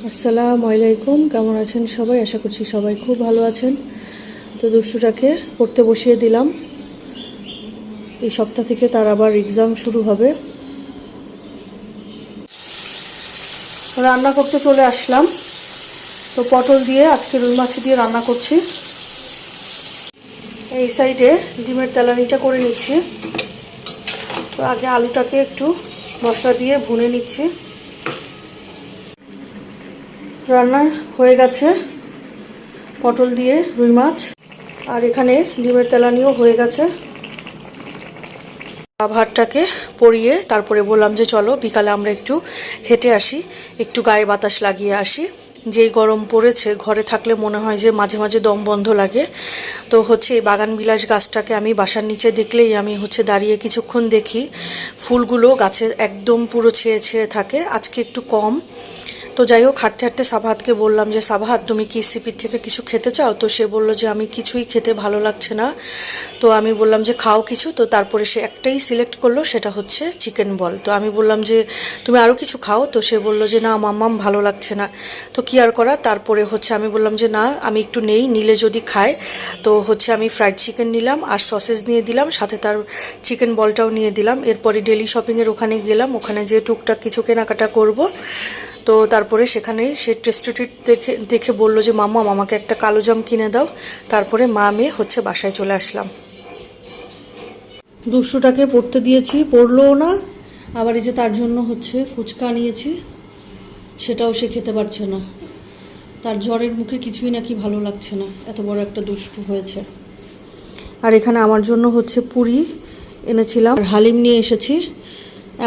আসসালামু আলাইকুম, কেমন আছেন সবাই? আশা করছি সবাই খুব ভালো আছেন। তো দুষ্টুটাকে পড়তে বসিয়ে দিলাম। এই সপ্তাহ থেকে তার আবার এক্সাম শুরু হবে। রান্না করতে চলে আসলাম। তো পটল দিয়ে আজকে রুই মাছ দিয়ে রান্না করছি। এই সাইডে ডিমের তেলানিটা করে নিচ্ছি। তো আগে আলুটাকে একটু মশলা দিয়ে ভুনে নিচ্ছি। রান্না হয়ে গেছে পটল দিয়ে রুই মাছ, আর এখানে ডিমের তেলানিও হয়ে গেছে। ভাতটাকে পরিয়ে তারপরে বললাম যে চলো বিকালে আমরা একটু হেঁটে আসি, একটু গায়ে বাতাস লাগিয়ে আসি। যেই গরম পড়েছে, ঘরে থাকলে মনে হয় যে মাঝে মাঝে দম বন্ধ লাগে। তো এই বাগান বিলাস গাছটাকে আমি বাসার নিচে দেখলেই আমি দাঁড়িয়ে কিছুক্ষণ দেখি। ফুলগুলো গাছে একদম পুরো ছেয়ে ছেয়ে থাকে, আজকে একটু কম। তো যাই হোক, হাঁটতে হাঁটতে সাবাহাতকে বললাম যে সাবাহাত, তুমি কি সিপির থেকে কিছু খেতে চাও? তো সে বলল যে আমি কিছুই খেতে ভালো লাগছে না। তো আমি বললাম যে খাও কিছু। তো তারপরে সে একটাই সিলেক্ট করলো, সেটা হচ্ছে চিকেন বল। তো আমি বললাম যে তুমি আরও কিছু খাও। তো সে বলল যে না মাম্মাম ভালো লাগছে না। তো কি আর করা, তারপরে আমি বললাম যে না আমি একটু নিলে যদি খায়। তো আমি ফ্রাইড চিকেন নিলাম আর সসেস নিয়ে দিলাম, সাথে তার চিকেন বলটাও নিয়ে দিলাম। এরপরে ডেলি শপিংয়ের ওখানে গেলাম, ওখানে যে টুকটাক কিছু কেনাকাটা করব। তো তারপরে সেখানে সে টেস্টি দেখে দেখে বললো যে মাম্মা আমাকে একটা কালো জাম কিনে দাও। তারপরে মা মেয়ে বাসায় চলে আসলাম। দুষ্টুটাকে পড়তে দিয়েছি, পড়লোও না। আবার এই যে তার জন্য ফুচকা নিয়েছি, সেটাও সে খেতে পারছে না। তার জ্বরের মুখে কিছুই নাকি ভালো লাগছে না, এত বড় একটা দুষ্টু হয়েছে। আর এখানে আমার জন্য পুরি এনেছিলাম, আর হালিম নিয়ে এসেছি।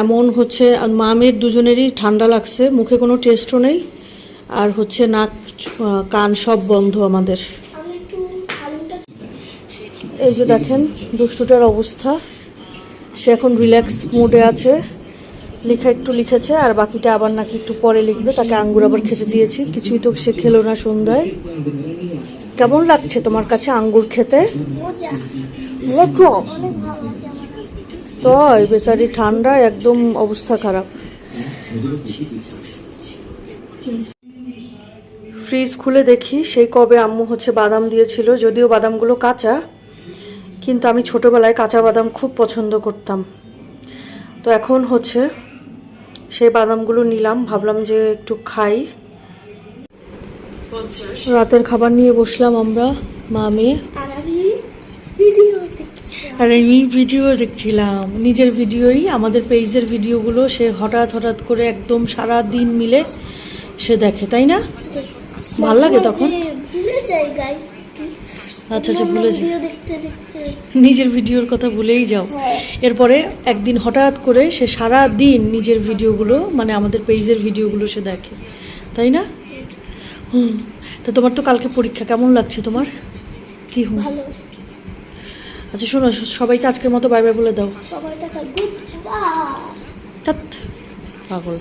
এমন মা মেয়ের দুজনেরই ঠান্ডা লাগছে, মুখে কোনো টেস্টও নেই, আর নাক কান সব বন্ধ আমাদের। এই যে দেখেন দুষ্টুটার অবস্থা, সে এখন রিল্যাক্স মোডে আছে। লেখা একটু লিখেছে, আর বাকিটা আবার নাকি একটু পরে লিখবে। তাকে আঙ্গুর আবার খেতে দিয়েছি, কিছুই তো সে খেলো না সন্ধ্যায়। কেমন লাগছে তোমার কাছে আঙ্গুর খেতে? তাই বেচারি ঠান্ডা একদম অবস্থা খারাপ। ফ্রিজ খুলে দেখি সেই কবে আম্মু বাদাম দিয়েছিল, যদিও বাদামগুলো কাঁচা, কিন্তু আমি ছোটবেলায় কাঁচা বাদাম খুব পছন্দ করতাম। তো এখন সেই বাদামগুলো নিলাম, ভাবলাম যে একটু খাই। রাতের খাবার নিয়ে বসলাম আমরা মা মেয়ে, আর আমি ভিডিও দেখছিলাম। নিজের ভিডিওই, আমাদের পেজের ভিডিওগুলো সে হঠাৎ হঠাৎ করে একদম সারা দিন মিলে সে দেখে, তাই না? ভাল লাগে তখন। আচ্ছা আচ্ছা, ভুলে যাও, নিজের ভিডিওর কথা ভুলেই যাও। এরপরে একদিন হঠাৎ করে সে সারা দিন নিজের ভিডিওগুলো, মানে আমাদের পেজের ভিডিওগুলো সে দেখে, তাই না? তো তোমার তো কালকে পরীক্ষা, কেমন লাগছে তোমার? কি আচ্ছা শোনো, সবাইকে আজকের মতো বাই বাই বলে দাও। পাগল।